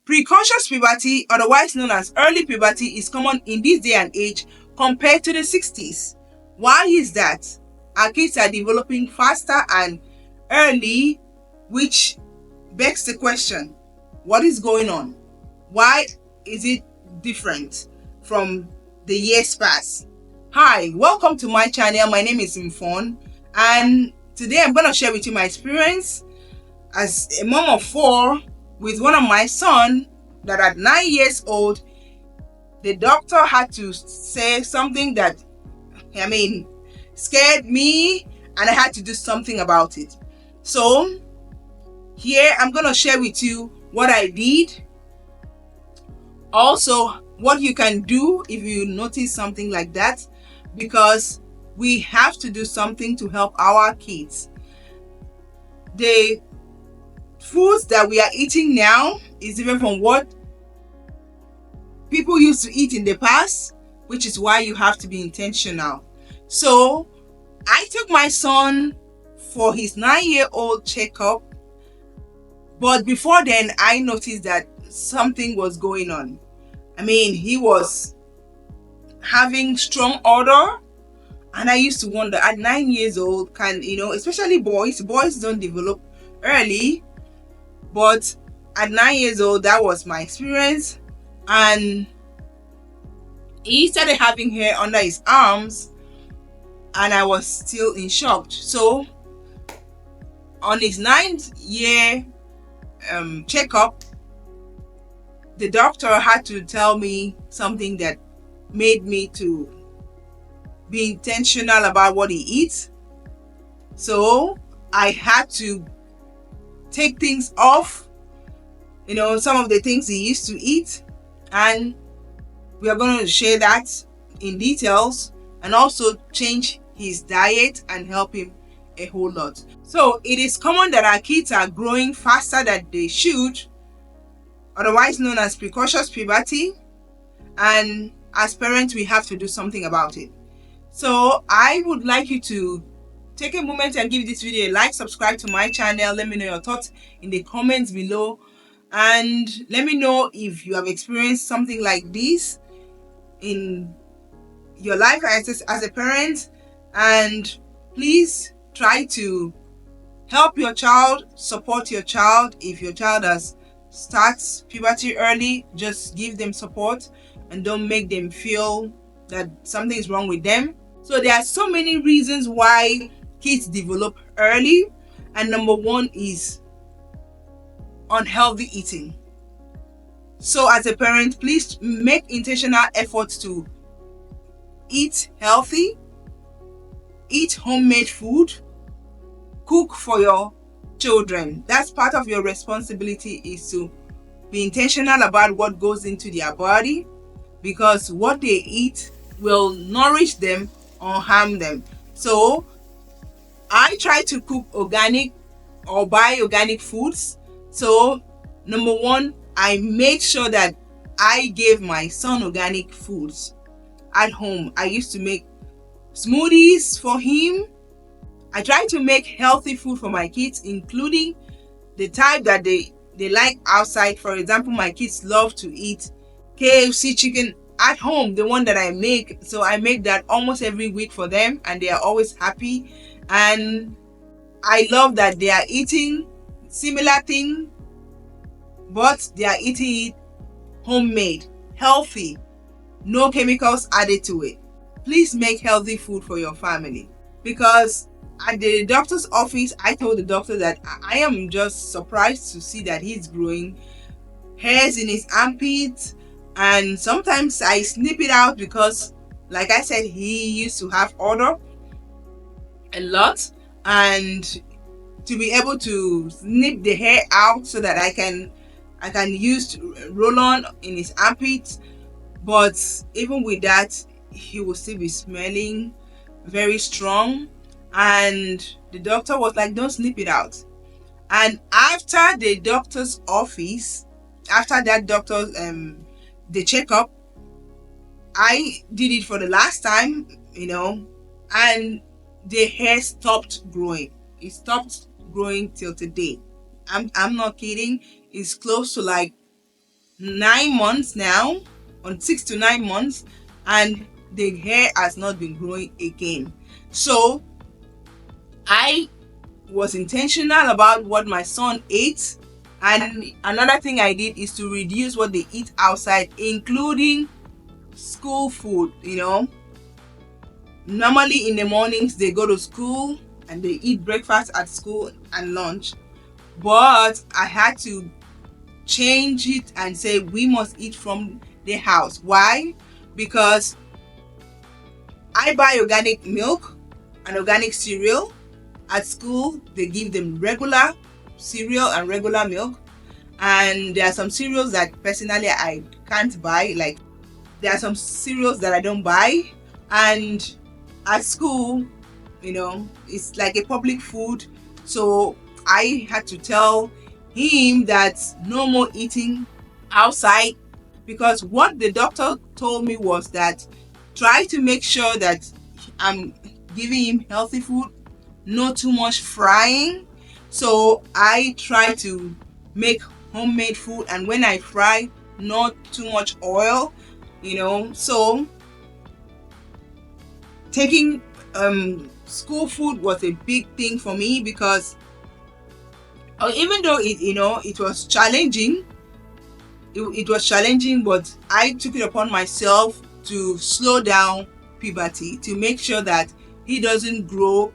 Precocious puberty, otherwise known as early puberty, is common in this day and age compared to the 60s. Why is that? Our kids are developing faster and early, which begs the question, what is going on? Why is it different from the years past? Hi, welcome to my channel. My name is Mfon, and today I'm going to share with you my experience as a mom of 4 with one of my son that at 9 years old, the doctor had to say something that, scared me, and I had to do something about it. So here I'm going to share with you what I did. Also, what you can do if you notice something like that, because we have to do something to help our kids. The foods that we are eating now is different from what people used to eat in the past, which is why you have to be intentional. So I took my son for his 9-year-old checkup, but before then I noticed that something was going on. He was having strong odor, and I used to wonder at 9 years old, especially boys don't develop early, but at 9 years old, that was my experience. And he started having hair under his arms, and I was still in shock. So on his 9th year checkup, the doctor had to tell me something that made me to be intentional about what he eats. So I had to take things off, some of the things he used to eat, and we are going to share that in details, and also change his diet and help him a whole lot. So it is common that our kids are growing faster than they should, otherwise known as precocious puberty, and as parents we have to do something about it. So I would like you to take a moment and give this video a like, subscribe to my channel. Let me know your thoughts in the comments below, and let me know if you have experienced something like this in your life as a parent. And please try to help your child, support your child. If your child starts puberty early, just give them support and don't make them feel that something is wrong with them. So there are so many reasons why kids develop early, and number 1 is unhealthy eating. So as a parent, please make intentional efforts to eat healthy, eat homemade food, cook for your children. That's part of your responsibility, is to be intentional about what goes into their body, because what they eat will nourish them or harm them. So I try to cook organic or buy organic foods. So number 1, I made sure that I gave my son organic foods at home. I used to make smoothies for him. I try to make healthy food for my kids, including the type that they like outside. For example, my kids love to eat KFC chicken at home, the one that I make. So I make that almost every week for them, and they are always happy. And I love that they are eating similar thing, but they are eating it homemade, healthy, no chemicals added to it. Please make healthy food for your family, because at the doctor's office, I told the doctor that I am just surprised to see that he's growing hairs in his armpits, and sometimes I snip it out because, like I said, he used to have odor a lot, and to be able to snip the hair out so that I can use roll-on in his armpits. But even with that, he will still be smelling very strong, and the doctor was like, don't snip it out. And after the doctor's office, after that doctor's the checkup, I did it for the last time, and the hair stopped growing. It stopped growing till today. I'm not kidding. It's close to like 9 months now, on 6 to 9 months, and the hair has not been growing again. So I was intentional about what my son ate. And another thing I did is to reduce what they eat outside, including school food. Normally in the mornings they go to school and they eat breakfast at school and lunch. But I had to change it and say we must eat from the house. Why? Because I buy organic milk and organic cereal. At school, they give them regular cereal and regular milk. And there are some cereals that personally I can't buy. Like, there are some cereals that I don't buy. And at school, it's like a public food. So I had to tell him that no more eating outside, because what the doctor told me was that try to make sure that I'm giving him healthy food, not too much frying. So I try to make homemade food, and when I fry, not too much oil. So taking school food was a big thing for me, because even though it was challenging, but I took it upon myself to slow down puberty, to make sure that he doesn't grow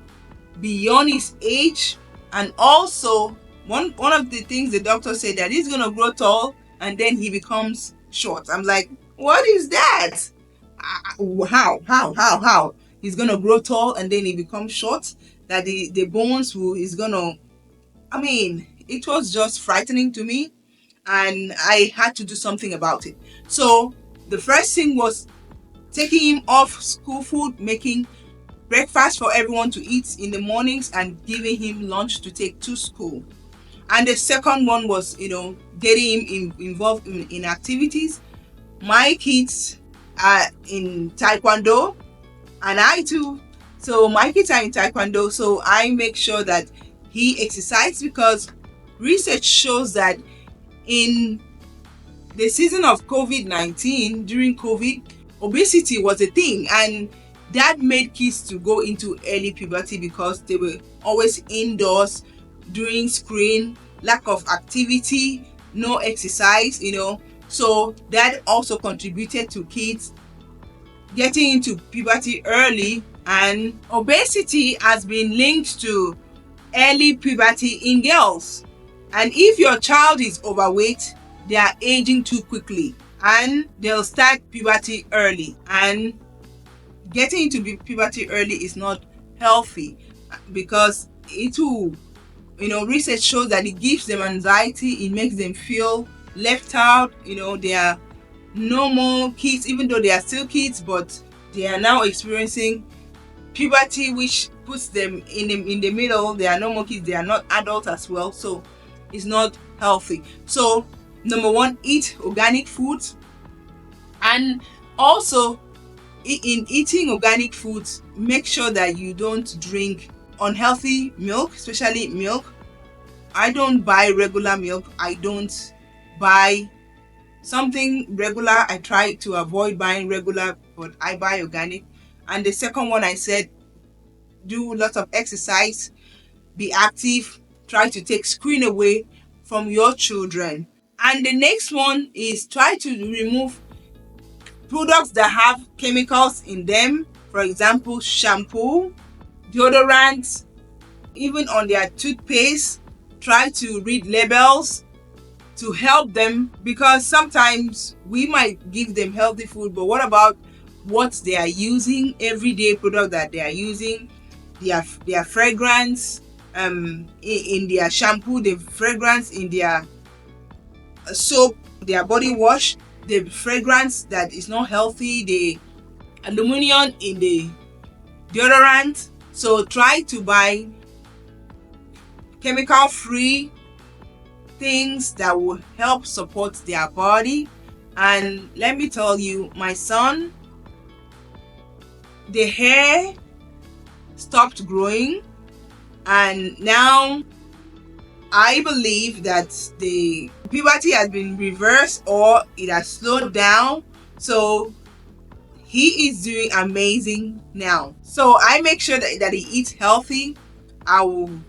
beyond his age. And also, one of the things the doctor said, that he's gonna grow tall and then he becomes short. I'm like, what is that? How he's gonna grow tall and then he becomes short? That the bones is gonna, it was just frightening to me, and I had to do something about it. So the first thing was taking him off school food, making breakfast for everyone to eat in the mornings, and giving him lunch to take to school. And the second one was, getting him involved in activities. My kids are in Taekwondo, and I too. So my kids are in Taekwondo, so I make sure that he exercises, because research shows that in the season of COVID-19, during COVID, obesity was a thing, and that made kids to go into early puberty, because they were always indoors, doing screen, lack of activity, no exercise, so that also contributed to kids getting into puberty early. And obesity has been linked to early puberty in girls. And if your child is overweight, they are aging too quickly, and they'll start puberty early. And getting into puberty early is not healthy, because it will, research shows that it gives them anxiety, it makes them feel left out. They are no more kids, even though they are still kids, but they are now experiencing puberty, which puts them in the middle. They are no more kids, they are not adults as well, so it's not healthy. So number one, eat organic foods. And also, in eating organic foods, make sure that you don't drink unhealthy milk, especially milk. I don't buy regular milk. I don't buy something regular. I try to avoid buying regular, but I buy organic. And the second one, I said, do lots of exercise, be active, try to take screen away from your children. And the next one is try to remove products that have chemicals in them. For example, shampoo, deodorant, even on their toothpaste. Try to read labels to help them, because sometimes we might give them healthy food, but what about what they are using, everyday product that they are using, their fragrance, in their shampoo, the fragrance in their soap, their body wash, the fragrance that is not healthy, the aluminum in the deodorant. So try to buy chemical free things that will help support their body. And let me tell you, my son, the hair stopped growing, and now I believe that the puberty has been reversed or it has slowed down. So he is doing amazing now. So I make sure that he eats healthy. I will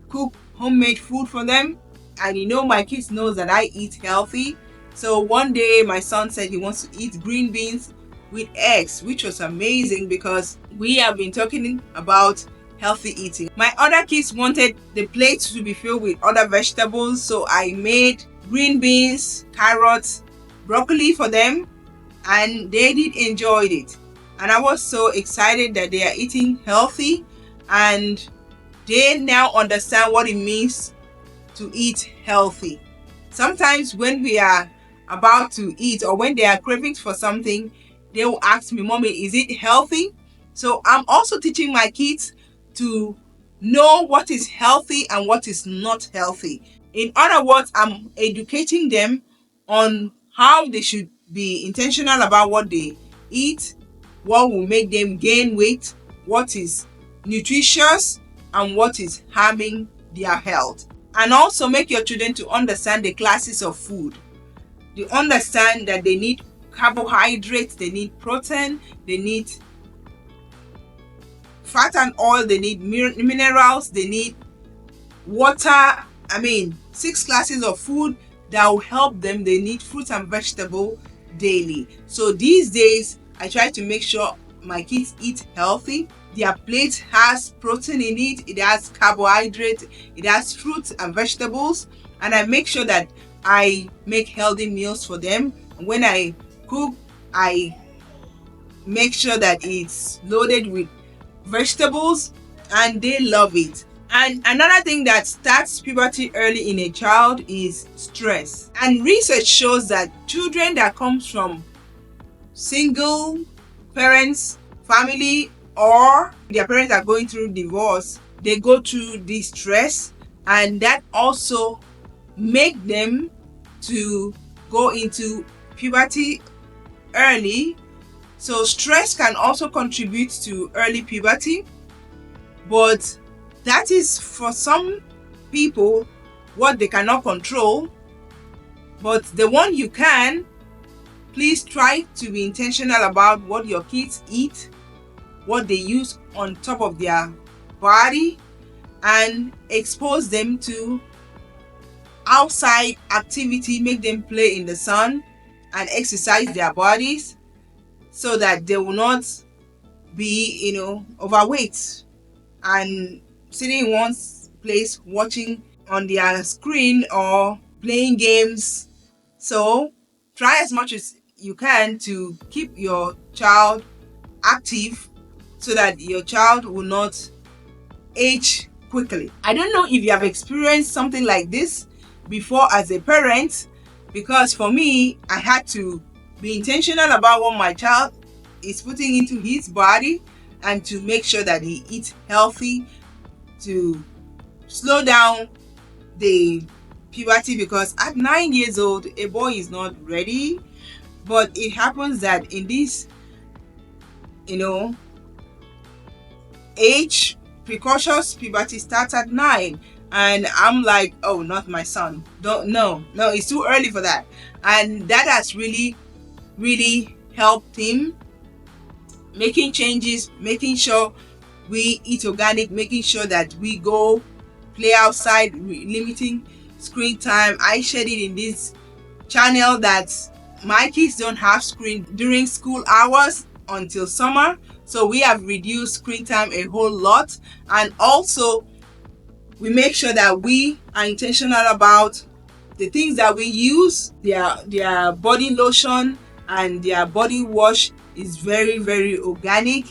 cook homemade food for them. And my kids knows that I eat healthy. So one day my son said he wants to eat green beans with eggs, which was amazing because we have been talking about healthy eating. My other kids wanted the plate to be filled with other vegetables, so I made green beans, carrots, broccoli for them, and they did enjoy it. And I was so excited that they are eating healthy and they now understand what it means to eat healthy. Sometimes when we are about to eat or when they are craving for something, they will ask me, "Mommy, is it healthy?" So I'm also teaching my kids to know what is healthy and what is not healthy. In other words, I'm educating them on how they should be intentional about what they eat, what will make them gain weight, what is nutritious, and what is harming their health. And also make your children to understand the classes of food. They understand that they need carbohydrates, they need protein, they need fat and oil, they need minerals, they need water. 6 classes of food that will help them. They need fruits and vegetable daily. So these days I try to make sure my kids eat healthy. Their plate has protein in it, it has carbohydrate, it has fruits and vegetables, and I make sure that I make healthy meals for them. When I cook, I make sure that it's loaded with vegetables and they love it. And another thing that starts puberty early in a child is stress. And research shows that children that comes from single parents, family, or their parents are going through divorce, they go through this stress, and that also make them to go into puberty early. So stress can also contribute to early puberty, but that is for some people what they cannot control. But the one you can, please try to be intentional about what your kids eat, what they use on top of their body, and expose them to outside activity. Make them play in the sun and exercise their bodies so that they will not be overweight and sitting in one place watching on their screen or playing games. So try as much as you can to keep your child active so that your child will not age quickly. I don't know if you have experienced something like this before as a parent, because for me, I had to be intentional about what my child is putting into his body and to make sure that he eats healthy to slow down the puberty, because at 9 years old a boy is not ready. But it happens that in this age, precocious puberty starts at 9, and I'm like, oh, not my son. No, it's too early for that. And that has really helped him making changes, making sure we eat organic, making sure that we go play outside, limiting screen time. I shared it in this channel that my kids don't have screen during school hours until summer, so we have reduced screen time a whole lot. And also we make sure that we are intentional about the things that we use. Their body lotion and their body wash is very organic.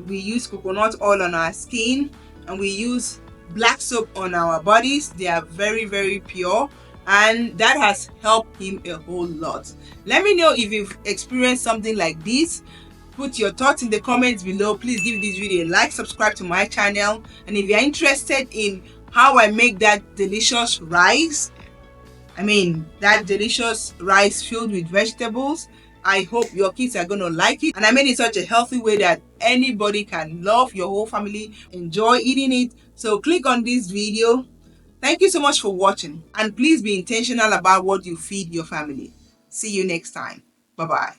We use coconut oil on our skin and we use black soap on our bodies. They are very pure, and that has helped him a whole lot. Let me know if you've experienced something like this. Put your thoughts in the comments below. Please give this video a like, subscribe to my channel, and if you're interested in how I make that delicious rice, that delicious rice filled with vegetables, I hope your kids are going to like it. And I made it such a healthy way that anybody can love, your whole family enjoy eating it. So click on this video Thank you so much for watching, and please be intentional about what you feed your family. See you next time. Bye bye.